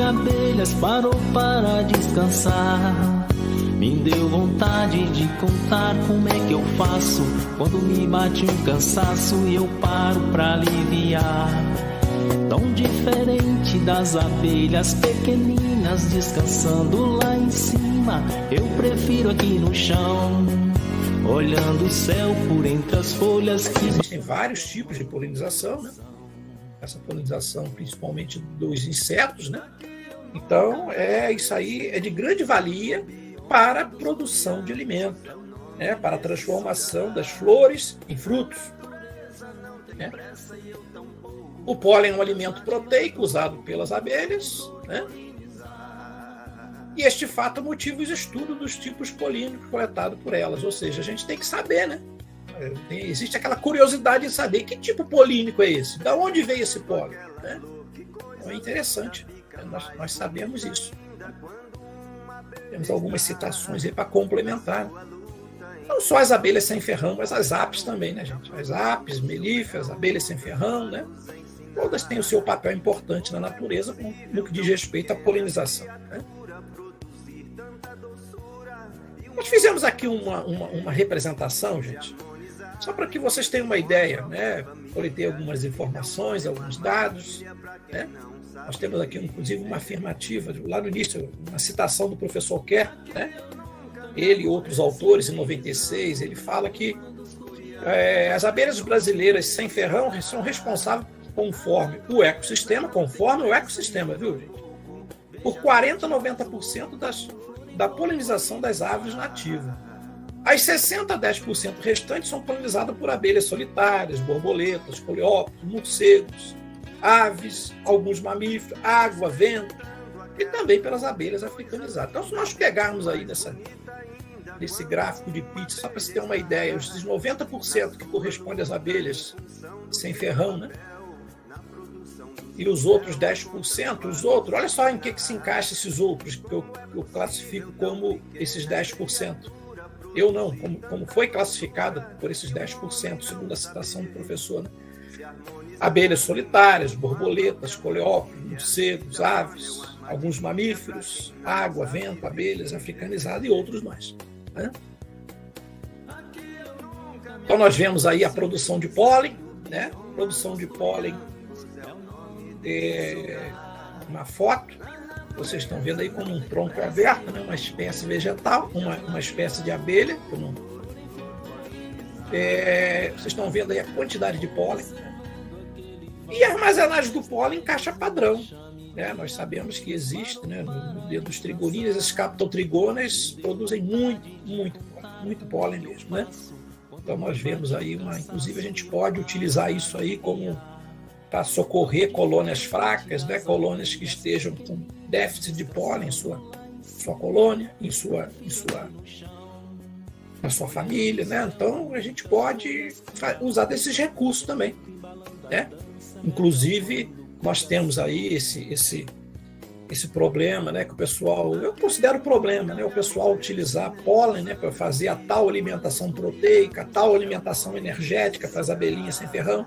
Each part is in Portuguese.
abelhas parou para descansar. Me deu vontade de contar como é que eu faço quando me bate um cansaço e eu paro pra aliviar. Tão diferente das abelhas pequeninas descansando lá em cima, eu prefiro aqui no chão, olhando o céu por entre as folhas que... Existem vários tipos de polinização, né? Essa polinização principalmente dos insetos, né? Então, isso aí é de grande valia para a produção de alimento, né? Para a transformação das flores em frutos, né? O pólen é um alimento proteico usado pelas abelhas, né? E este fato motiva os estudos dos tipos polínicos coletados por elas. Ou seja, a gente tem que saber, né? Existe aquela curiosidade de saber que tipo polínico é esse, de onde veio esse pólen, né? Então é interessante, nós sabemos isso. Temos algumas citações aí para complementar. Não só as abelhas sem ferrão, mas as apes também, né, gente? As apes, melíferas, abelhas sem ferrão, né? Todas têm o seu papel importante na natureza no que diz respeito à polinização, né? Nós fizemos aqui uma representação, gente, só para que vocês tenham uma ideia, né? Coletei algumas informações, alguns dados, né? Nós temos aqui, inclusive, uma afirmativa, lá no início, uma citação do professor Kerr, né? Ele e outros autores, em 96, ele fala que as abelhas brasileiras sem ferrão são responsáveis conforme o ecossistema, viu, gente? Por 40% a 90% da polinização das aves nativas. As 60% a 10% restantes são polinizadas por abelhas solitárias, borboletas, coleópteros, morcegos, aves, alguns mamíferos, água, vento, e também pelas abelhas africanizadas. Então, se nós pegarmos aí desse gráfico de Pitts, só para se ter uma ideia, os 90% que corresponde às abelhas sem ferrão, né? E os outros 10%, olha só em que se encaixa esses outros, que eu classifico como esses 10%. Eu não, como foi classificada por esses 10%, segundo a citação do professor, né? Abelhas solitárias, borboletas, coleópteros, morcegos, aves, alguns mamíferos, água, vento, abelhas africanizadas e outros mais, né? Então nós vemos aí a produção de pólen, né? Produção de pólen, uma foto, vocês estão vendo aí como um tronco aberto, né? Uma espécie vegetal, uma espécie de abelha. Vocês estão vendo aí a quantidade de pólen, né? E a armazenagem do pólen em caixa padrão, né? Nós sabemos que existe, né? No dedo dos trigonídeos, as captotrigonas produzem muito pólen mesmo, né? Então nós vemos aí inclusive a gente pode utilizar isso aí como para socorrer colônias fracas, né? Colônias que estejam com déficit de pólen em sua colônia, na sua família, né? Então a gente pode usar desses recursos também, né? Inclusive nós temos aí esse problema, né? Que o pessoal, eu considero problema, né? O pessoal utilizar pólen, né? Para fazer a tal alimentação proteica, a tal alimentação energética para as abelhinhas sem ferrão.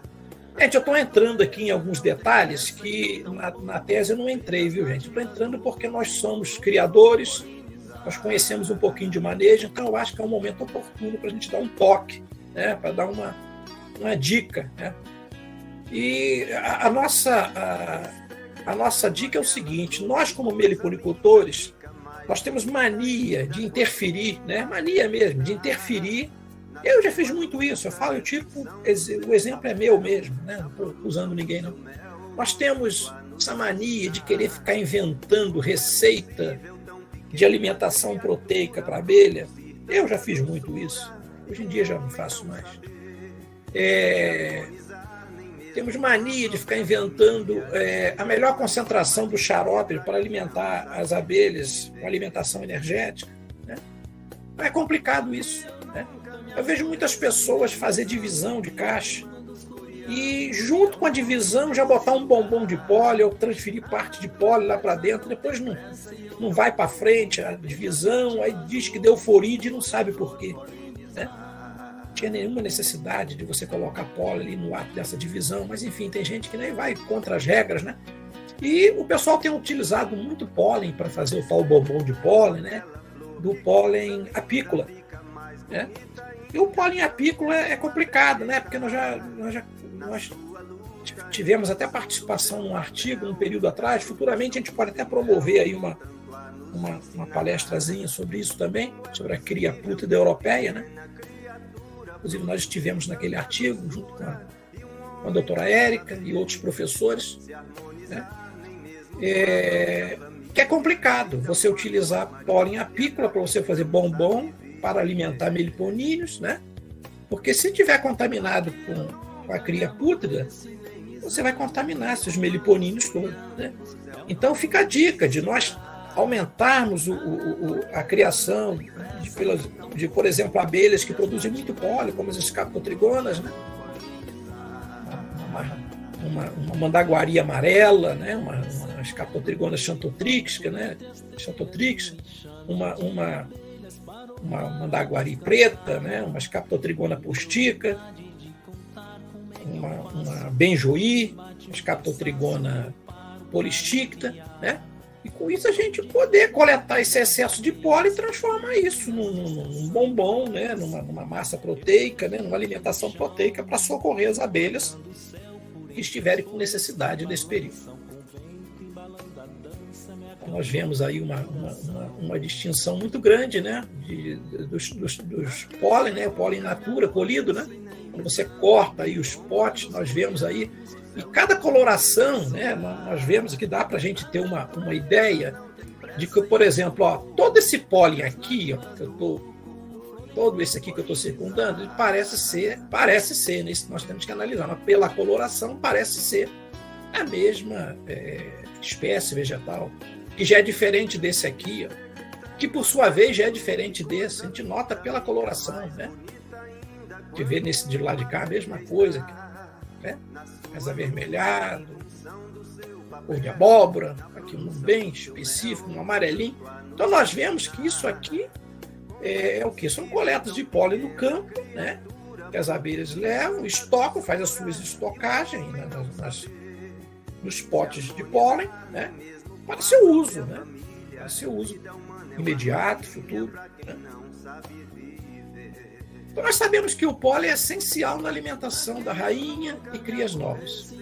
Gente, eu estou entrando aqui em alguns detalhes que na tese eu não entrei, viu, gente? Estou entrando porque nós somos criadores, nós conhecemos um pouquinho de manejo, então eu acho que é um momento oportuno para a gente dar um toque, né? Para dar uma dica, né? E a nossa dica é o seguinte: nós, como meliponicultores, nós temos mania de interferir, né? Mania mesmo, de interferir. Eu já fiz muito isso, o exemplo é meu mesmo, né? Não estou usando ninguém, não. Nós temos essa mania de querer ficar inventando receita de alimentação proteica para abelha. Eu já fiz muito isso, hoje em dia já não faço mais. Temos mania de ficar inventando a melhor concentração do xarope para alimentar as abelhas com alimentação energética, né? É complicado isso, né? Eu vejo muitas pessoas fazer divisão de caixa e, junto com a divisão, já botar um bombom de pólen ou transferir parte de pólen lá para dentro. Depois não vai para frente a divisão, aí diz que deu foride e não sabe por quê, né? Não tinha nenhuma necessidade de você colocar pólen ali no ato dessa divisão, mas enfim, tem gente que nem vai contra as regras, né? E o pessoal tem utilizado muito pólen para fazer o tal bombom de pólen, né? Do pólen apícola, né? E o pólen apícola é complicado, né? Porque nós tivemos até participação num artigo, um período atrás. Futuramente a gente pode até promover aí uma palestrazinha sobre isso também, sobre a cria pútrida europeia, né? Inclusive nós estivemos naquele artigo junto com a doutora Érica e outros professores, né? Que é complicado você utilizar pólen apícola para você fazer bombom para alimentar meliponíneos, né? Porque se tiver contaminado com a cria pútrida, você vai contaminar esses meliponíneos todos, né? Então fica a dica de nós aumentarmos a criação de, por exemplo, abelhas que produzem muito pólen, como as escapotrigonas, né? Uma mandaguari amarela, né? uma escapotrigona xantotrix, né? Uma mandaguari preta, né? Uma escapotrigona postica, uma benjoí, uma escapotrigona polisticta, né? E com isso a gente poder coletar esse excesso de pólen e transformar isso num bombom, né? numa massa proteica, né? Numa alimentação proteica para socorrer as abelhas que estiverem com necessidade nesse período. Nós vemos aí uma distinção muito grande, né? dos pólen, né? O pólen natura, colhido, né? Quando você corta aí os potes, nós vemos aí, e cada coloração, né? Nós vemos que dá para a gente ter uma ideia de que, por exemplo, ó, todo esse pólen aqui, ó, todo esse aqui que eu estou circundando, ele parece ser, né? Isso nós temos que analisar, mas pela coloração parece ser a mesma espécie vegetal, que já é diferente desse aqui, ó, que por sua vez já é diferente desse. A gente nota pela coloração, né? De ver nesse de lá de cá a mesma coisa, né? Mais avermelhado, cor de abóbora, aqui um bem específico, um amarelinho. Então nós vemos que isso aqui é o quê? São coletas de pólen no campo, né? Que as abelhas levam, estocam, fazem as suas estocagens, né? Nos potes de pólen, né? Para seu uso, né? Para seu uso imediato, futuro, né? Então nós sabemos que o pólen é essencial na alimentação da rainha e crias novas,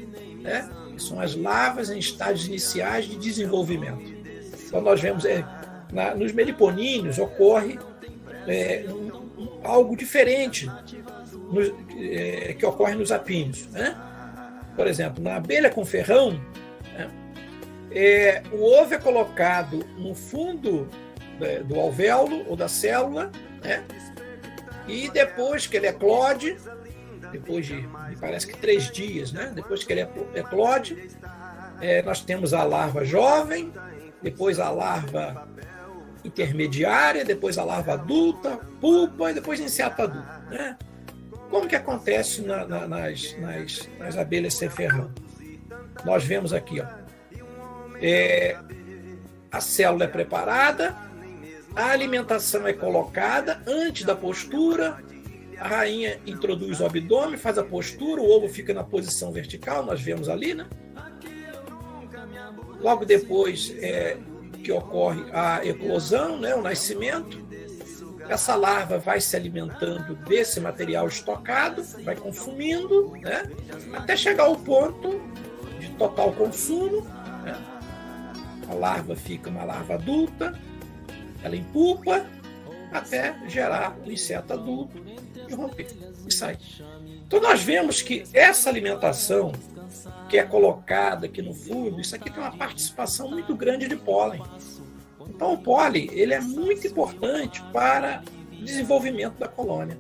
né? Que são as larvas em estágios iniciais de desenvolvimento. Então nós vemos nos meliponíneos ocorre algo diferente que ocorre nos apíneos, né? Por exemplo, na abelha com ferrão, né? O ovo é colocado no fundo do alvéolo ou da célula, né? E depois que ele eclode, depois de, me parece que 3 dias, né? Depois que ele eclode, nós temos a larva jovem, depois a larva intermediária, depois a larva adulta, pupa e depois inseto adulto, né? Como que acontece nas abelhas sem ferrão? Nós vemos aqui, ó, a célula é preparada, a alimentação é colocada antes da postura, a rainha introduz o abdômen, faz a postura, o ovo fica na posição vertical, nós vemos ali, né? Logo depois que ocorre a eclosão, né? O nascimento, essa larva vai se alimentando desse material estocado, vai consumindo, né? Até chegar ao ponto de total consumo, né? A larva fica uma larva adulta, ela empupa até gerar o inseto adulto e romper, e sai. Então nós vemos que essa alimentação que é colocada aqui no fundo, isso aqui tem uma participação muito grande de pólen. Então o pólen ele é muito importante para o desenvolvimento da colônia.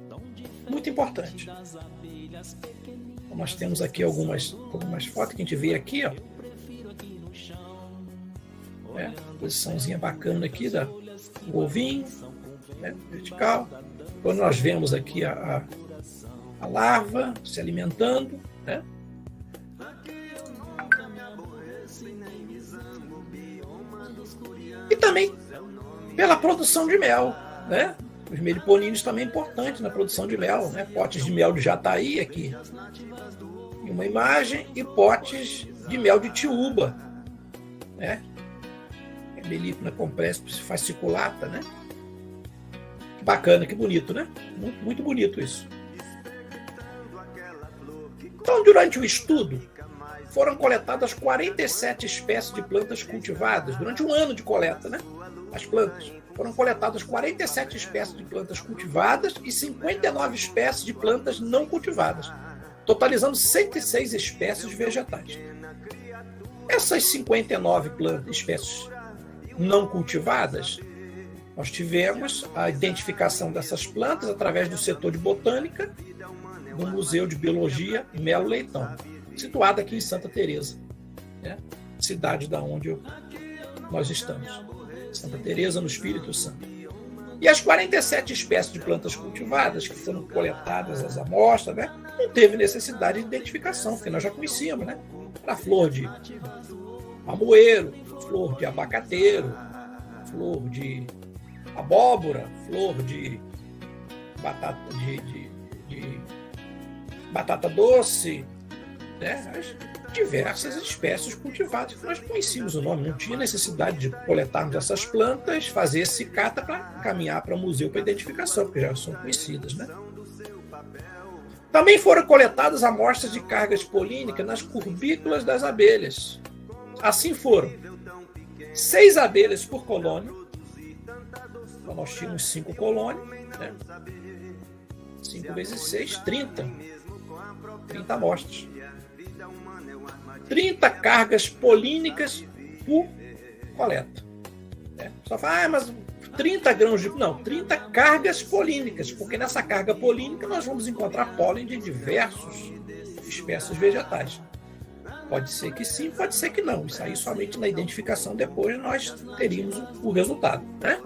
Muito importante. Então, nós temos aqui algumas fotos que a gente vê aqui, ó. Posiçãozinha bacana aqui do ovinho, né, vertical. Quando nós vemos aqui a larva se alimentando, né? E também pela produção de mel, né? Os meliponíneos também importantes na produção de mel, né? Potes de mel de jataí aqui em uma imagem e potes de mel de tiúba né? Melipona comprespis fasciculata, né? Que bacana, que bonito, né? Muito, muito bonito isso. Então, durante o estudo, foram coletadas 47 espécies de plantas cultivadas, durante um ano de coleta, né? As plantas. Foram coletadas 47 espécies de plantas cultivadas e 59 espécies de plantas não cultivadas, totalizando 106 espécies vegetais. Essas 59 espécies não cultivadas, nós tivemos a identificação dessas plantas através do setor de botânica do Museu de Biologia Melo Leitão, situado aqui em Santa Teresa, né? Cidade da onde nós estamos, Santa Teresa, no Espírito Santo. E as 47 espécies de plantas cultivadas que foram coletadas as amostras, né? Não teve necessidade de identificação, porque nós já conhecíamos, né? Era flor de mamoeiro, flor de abacateiro, flor de abóbora, flor de batata, de batata doce, né? As diversas espécies cultivadas que nós conhecíamos o nome. Não tinha necessidade de coletarmos essas plantas, fazer esse cata para caminhar para o museu para identificação, porque já são conhecidas, né? Também foram coletadas amostras de cargas polínicas nas curbículas das abelhas. Assim foram 6 abelhas por colônia. Então nós tínhamos 5 colônias, né? 5 vezes 6, 30 amostras. 30 cargas polínicas por coleta. Só fala, mas 30 grãos de... Não, 30 cargas polínicas, porque nessa carga polínica nós vamos encontrar pólen de diversas espécies vegetais. Pode ser que sim, pode ser que não. Isso aí somente na identificação depois nós teríamos o resultado, né?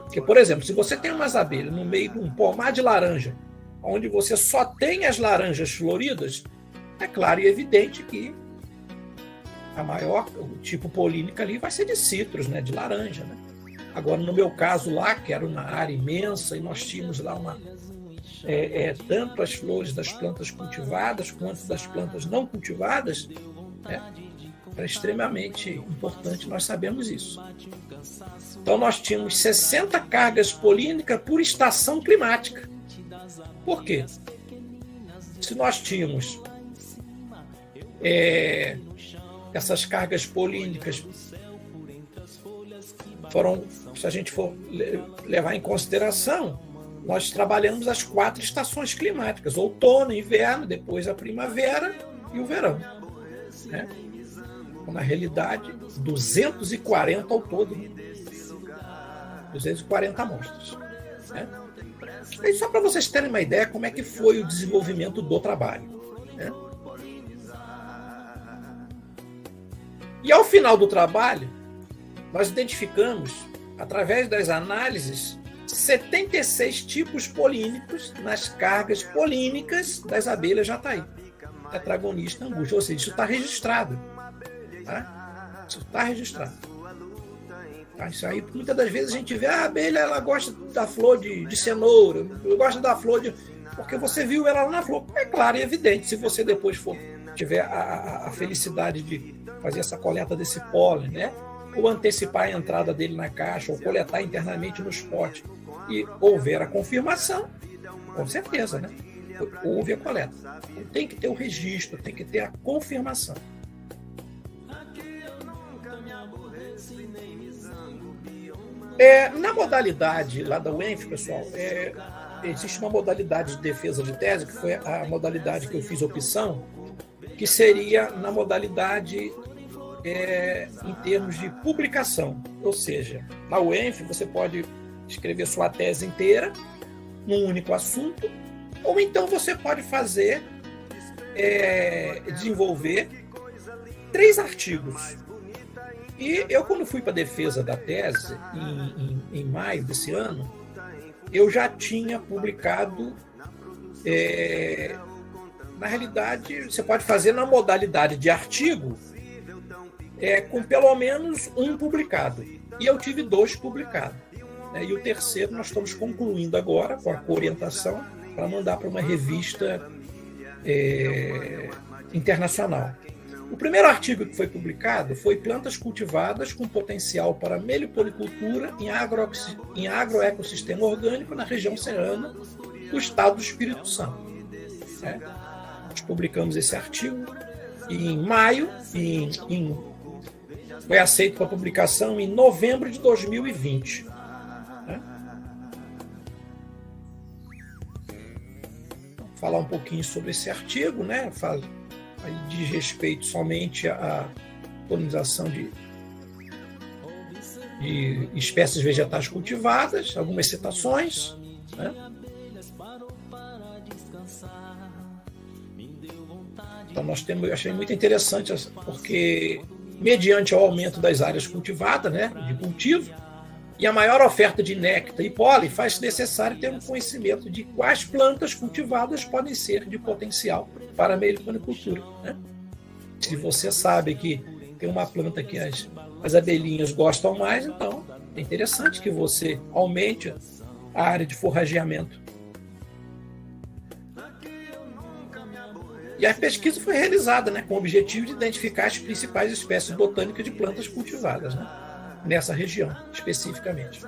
Porque, por exemplo, se você tem umas abelhas no meio de um pomar de laranja, onde você só tem as laranjas floridas, é claro e evidente que o tipo polínica ali vai ser de citros, né? De laranja, né? Agora, no meu caso lá, que era uma área imensa, e nós tínhamos lá tanto as flores das plantas cultivadas quanto das plantas não cultivadas, né? É extremamente importante, nós sabemos isso. Então, nós tínhamos 60 cargas polínicas por estação climática. Por quê? Se nós tínhamos essas cargas polínicas se a gente for levar em consideração, nós trabalhamos as 4 estações climáticas, outono, inverno, depois a primavera e o verão, né? Na realidade, 240 ao todo, 240 amostras, né? E só para vocês terem uma ideia como é que foi o desenvolvimento do trabalho, né? E ao final do trabalho, nós identificamos, através das análises, 76 tipos polínicos nas cargas polínicas das abelhas jataí, tetragonista angústia. Ou seja, isso está registrado. Tá? Isso está registrado. Tá? Isso aí, muitas das vezes a gente vê a abelha, ela gosta da flor de cenoura, gosta da flor de... Porque você viu ela lá na flor. É claro e evidente, se você depois tiver a felicidade de fazer essa coleta desse pólen, né? Ou antecipar a entrada dele na caixa, ou coletar internamente no spot, e houver a confirmação, com certeza, né? Houve a coleta. Então, tem que ter o registro, tem que ter a confirmação. Na modalidade lá da UENF, pessoal, existe uma modalidade de defesa de tese, que foi a modalidade que eu fiz opção, que seria na modalidade em termos de publicação. Ou seja, na UENF você pode escrever sua tese inteira num único assunto, ou então você pode desenvolver 3 artigos. E eu, quando fui para a defesa da tese, em maio desse ano, eu já tinha publicado, na realidade, você pode fazer na modalidade de artigo, com pelo menos 1 publicado. E eu tive 2 publicados. E o terceiro nós estamos concluindo agora, com a orientação, para mandar para uma revista internacional. O primeiro artigo que foi publicado foi Plantas cultivadas com potencial para meliponicultura em agroecossistema orgânico na região serrana do estado do Espírito Santo. Nós publicamos esse artigo em maio e foi aceito para publicação em novembro de 2020. Vou falar um pouquinho sobre esse artigo, né? Aí diz respeito somente à polinização de espécies vegetais cultivadas, algumas citações, né? Então eu achei muito interessante, porque mediante o aumento das áreas cultivadas, né, de cultivo, e a maior oferta de néctar e pólen, faz necessário ter um conhecimento de quais plantas cultivadas podem ser de potencial para a meliponicultura, né? Se você sabe que tem uma planta que as abelhinhas gostam mais, então é interessante que você aumente a área de forrageamento. E a pesquisa foi realizada, né, com o objetivo de identificar as principais espécies botânicas de plantas cultivadas, né, nessa região, especificamente.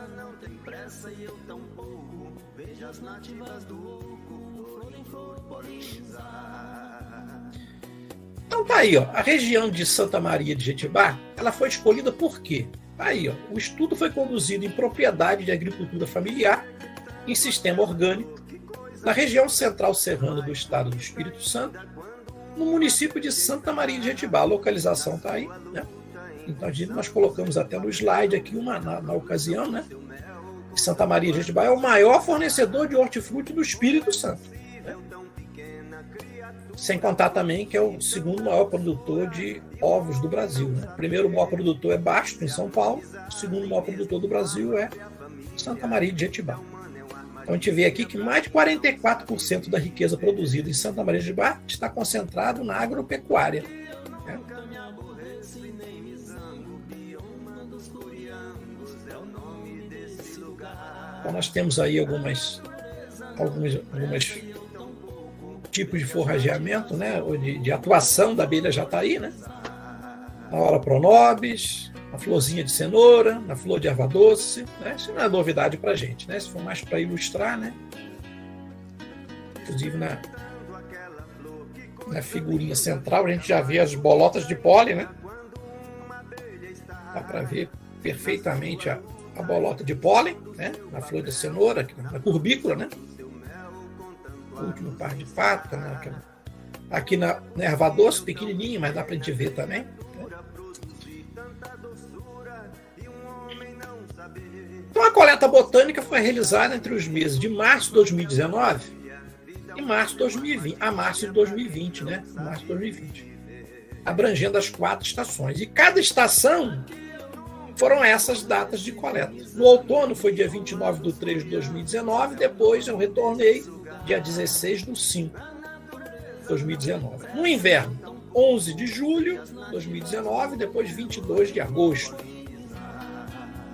Então tá aí, ó, a região de Santa Maria de Jetibá, ela foi escolhida por quê? Tá aí, ó, o estudo foi conduzido em propriedade de agricultura familiar, em sistema orgânico, na região central serrana do estado do Espírito Santo, no município de Santa Maria de Jetibá. A localização está aí, né? Então nós colocamos até no slide aqui na ocasião, né? Santa Maria de Jetibá é o maior fornecedor de hortifruti do Espírito Santo, né? Sem contar também que é o segundo maior produtor de ovos do Brasil, né? O primeiro maior produtor é Basto, em São Paulo. O segundo maior produtor do Brasil é Santa Maria de Jetibá. Então a gente vê aqui que mais de 44% da riqueza produzida em Santa Maria de Jetibá está concentrado na agropecuária, né? Então nós temos aí algumas tipos de forrageamento, né? Ou de atuação da abelha jataí, né? Na hora pronobis, na florzinha de cenoura, na flor de erva doce, né? Isso não é novidade para a gente, né? Se for mais para ilustrar, né? Inclusive na figurinha central a gente já vê as bolotas de pólen, né? Dá para ver perfeitamente a bolota de pólen, né? Na flor de cenoura, na curbícula, né? O último par de pata, né? Aqui na erva doce, pequenininha, mas dá para a gente ver também. Então, a coleta botânica foi realizada entre os meses de março de 2019 e março de 2020, né? Março de 2020, abrangendo as 4 estações. E cada estação foram essas datas de coleta. No outono foi dia 29/3 de 2019, depois eu retornei dia 16/5 de 2019. No inverno, 11 de julho de 2019, depois 22 de agosto.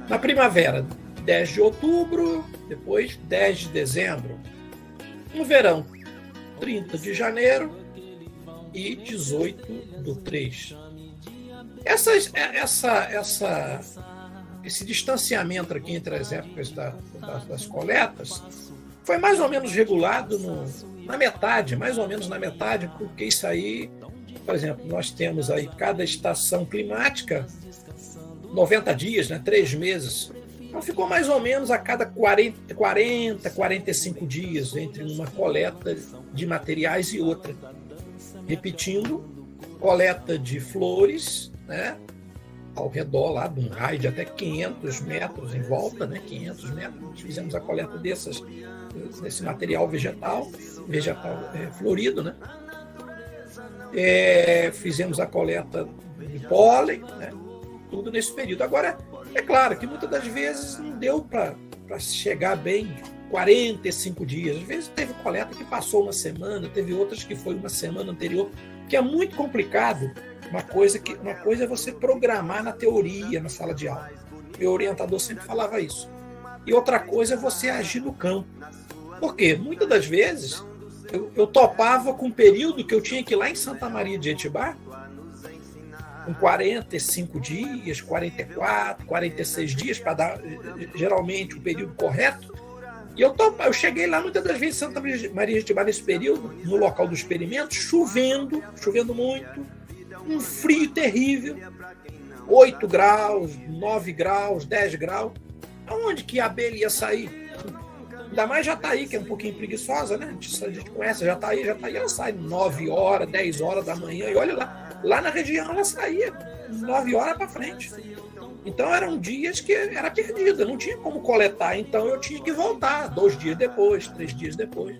Na primavera, 10 de outubro, depois 10 de dezembro. No verão, 30 de janeiro e 18/3. Esse distanciamento aqui entre as épocas das coletas foi mais ou menos regulado na metade, mais ou menos na metade, porque isso aí, por exemplo, nós temos aí cada estação climática 90 dias, né, 3 meses. Então ficou mais ou menos a cada 45 dias entre uma coleta de materiais e outra. Repetindo, coleta de flores, né, ao redor lá de um raio de até 500 metros em volta, né, 500 metros. Nós fizemos a coleta desse material vegetal florido, né? Fizemos a coleta de pólen, né? Tudo nesse período. Agora, é claro que muitas das vezes não deu para chegar bem 45 dias. Às vezes teve coleta que passou uma semana, teve outras que foi uma semana anterior, que é muito complicado. Uma coisa é você programar na teoria, na sala de aula. Meu orientador sempre falava isso. E outra coisa é você agir no campo. Por quê? Muitas das vezes eu topava com um período que eu tinha que ir lá em Santa Maria de Jetibá com 45 dias, 44, 46 dias, para dar geralmente o período correto. E eu cheguei lá muitas das vezes em Santa Maria de Itibá nesse período, no local do experimento, chovendo muito, um frio terrível, 8 graus, 9 graus, 10 graus. Aonde que a abelha ia sair? Ainda mais Jataí, que é um pouquinho preguiçosa, né? A gente conhece Jataí, ela sai 9 horas, 10 horas da manhã, e olha lá na região ela saía 9 horas para frente. Então eram dias que era perdida, não tinha como coletar, então eu tinha que voltar 2 dias depois, 3 dias depois,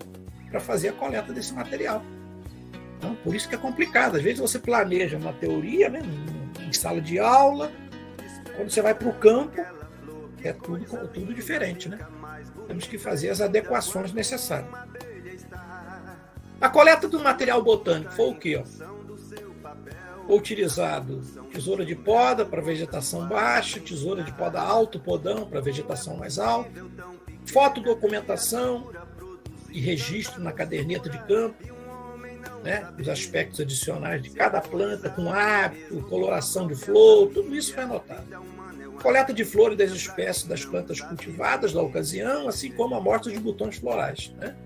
para fazer a coleta desse material. Então, por isso que é complicado. Às vezes você planeja uma teoria, né, em sala de aula, quando você vai para o campo, é tudo diferente, né? Temos que fazer as adequações necessárias. A coleta do material botânico foi o quê? Foi utilizado tesoura de poda para vegetação baixa, tesoura de poda alto, podão para vegetação mais alta, fotodocumentação e registro na caderneta de campo, né, os aspectos adicionais de cada planta, com hábito, coloração de flor, tudo isso foi anotado. Coleta de flores das espécies das plantas cultivadas da ocasião, assim como a amostra de botões florais. Né?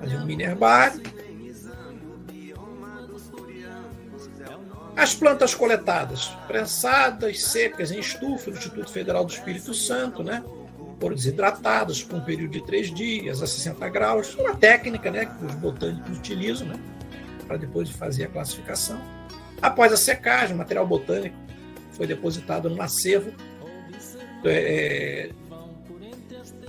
Fazer um mini herbário. As plantas coletadas, prensadas, secas em estufa do Instituto Federal do Espírito Santo, né? Foram desidratadas por um período de 3 dias a 60 graus. Uma técnica, né, que os botânicos utilizam, né, para depois de fazer a classificação. Após a secagem, o material botânico foi depositado no acervo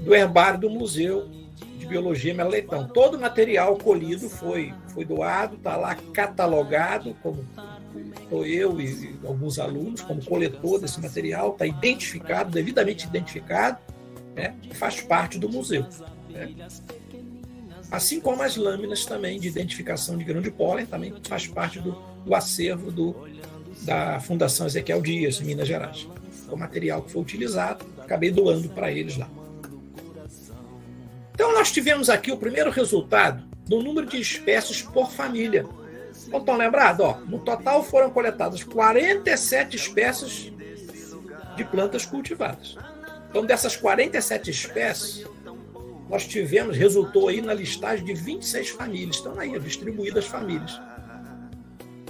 do herbário do Museu de Biologia Melo Leitão. Todo o material colhido foi doado, está lá catalogado, como estou eu e alguns alunos, como coletor desse material, está identificado, devidamente identificado, né, faz parte do museu. Né? Assim como as lâminas também de identificação de grão de pólen, também faz parte do acervo da Fundação Ezequiel Dias, em Minas Gerais. O material que foi utilizado, acabei doando para eles lá. Então, nós tivemos aqui o primeiro resultado do número de espécies por família. Então, estão lembrados? No total foram coletadas 47 espécies de plantas cultivadas. Então, dessas 47 espécies, nós resultou aí na listagem de 26 famílias. Estão aí, distribuídas as famílias.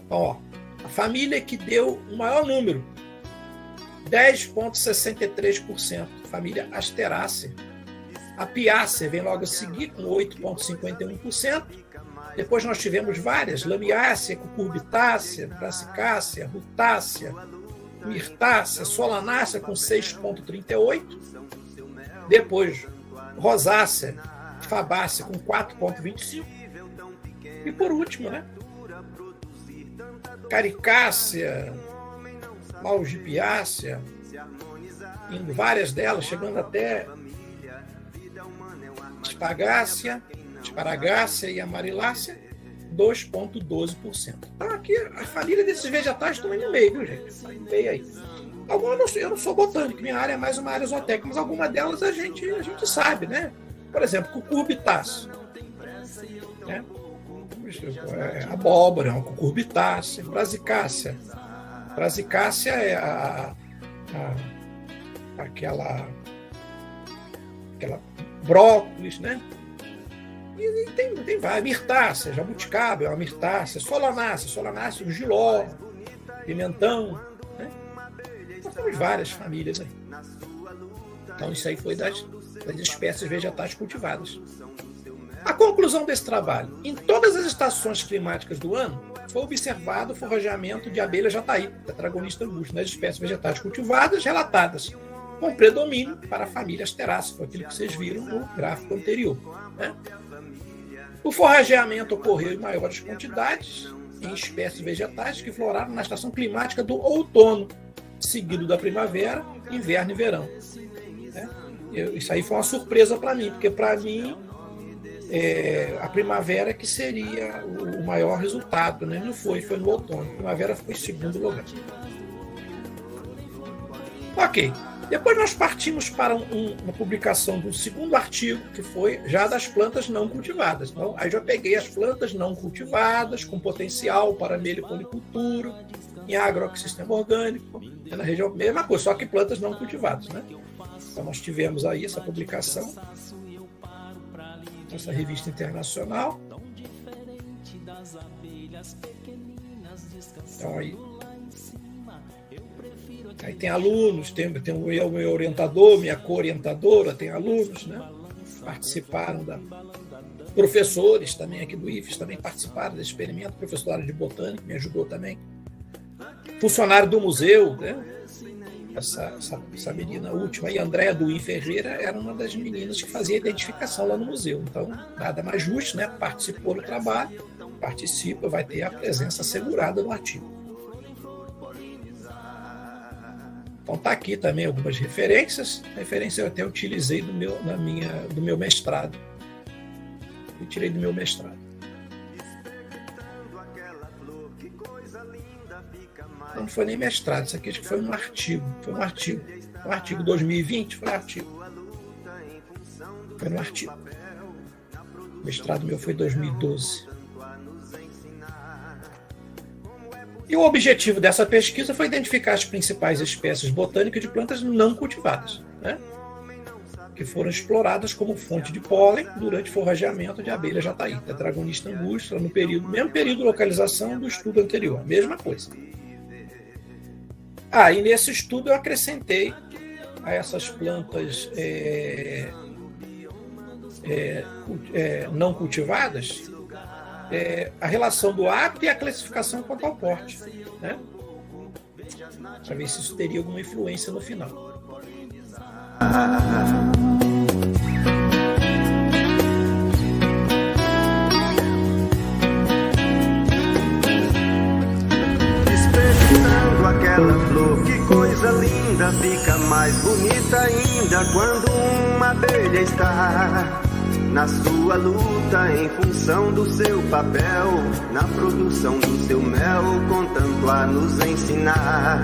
Então, a família que deu o maior número, 10,63%, família Asterácea. A Piácea vem logo a seguir, com 8,51%. Depois nós tivemos várias, Lamiácea, Cucurbitácea, Brassicácea, Rutácea, Mirtácea, Solanácea, com 6,38%. Depois, Rosácea, Fabácea, com 4,25%. E por último, né, Caricácea, Malgipiácea, indo várias delas, chegando até Esparagácea e Amarilácea, 2,12%. Então aqui a família desses vegetais estão aí no meio, viu, gente? Está no meio aí. Algumas eu não sou botânico, minha área é mais uma área zootécnica, mas algumas delas a gente sabe, né? Por exemplo, Cucurbitácea. Né? Abóbora, é uma Cucurbitácea. Brasicácea. Brasicácea é aquela brócolis, né? E tem várias. Mirtácea, jabuticaba é uma mirtácea. Solanácea, o giló, pimentão, né? Nós temos várias famílias aí. Então isso aí foi das espécies vegetais cultivadas. A conclusão desse trabalho: em todas as estações climáticas do ano, foi observado o forrageamento de abelha jataí, tetragonista angusta, nas espécies vegetais cultivadas relatadas, com predomínio para a família Asterácea, foi aquilo que vocês viram no gráfico anterior. Né? O forrageamento ocorreu em maiores quantidades em espécies vegetais que floraram na estação climática do outono, seguido da primavera, inverno e verão. Né? Isso aí foi uma surpresa para mim, porque para mim a primavera que seria o maior resultado, né? Não foi no outono. A primavera foi em segundo lugar. Ok. Depois nós partimos para uma publicação do segundo artigo, que foi já das plantas não cultivadas. Então, aí já peguei as plantas não cultivadas, com potencial para meliponicultura, em agroecossistema orgânico, na região, mesma coisa, só que plantas não cultivadas, né? Então nós tivemos aí essa publicação, essa revista internacional. Então aí tem alunos, tem o meu orientador, minha co-orientadora, tem alunos, né? Participaram professores também aqui do IFES também participaram desse experimento, professora de botânica me ajudou também, funcionário do museu, né? Essa menina última aí, Andréa Duim Ferreira, era uma das meninas que fazia identificação lá no museu, então nada mais justo, né? Participou do trabalho, participa, vai ter a presença assegurada no artigo. Então está aqui também algumas referências eu até utilizei do meu mestrado. Eu tirei do meu mestrado. Não foi nem mestrado, isso aqui acho que foi um artigo. Foi um artigo 2020, foi um artigo. Foi no artigo. O mestrado meu foi 2012. E o objetivo dessa pesquisa foi identificar as principais espécies botânicas de plantas não cultivadas, né? Que foram exploradas como fonte de pólen durante o forrageamento de abelha jataí, Tetragonista angustia, no mesmo período de localização do estudo anterior, mesma coisa. E nesse estudo eu acrescentei a essas plantas não cultivadas a relação do hábito e a classificação quanto ao porte, né? Para ver se isso teria alguma influência no final. Experimentando aquela flor, que coisa linda, fica mais bonita ainda quando uma abelha está na sua luta em função do seu papel, na produção do seu mel, contemplar nos ensinar.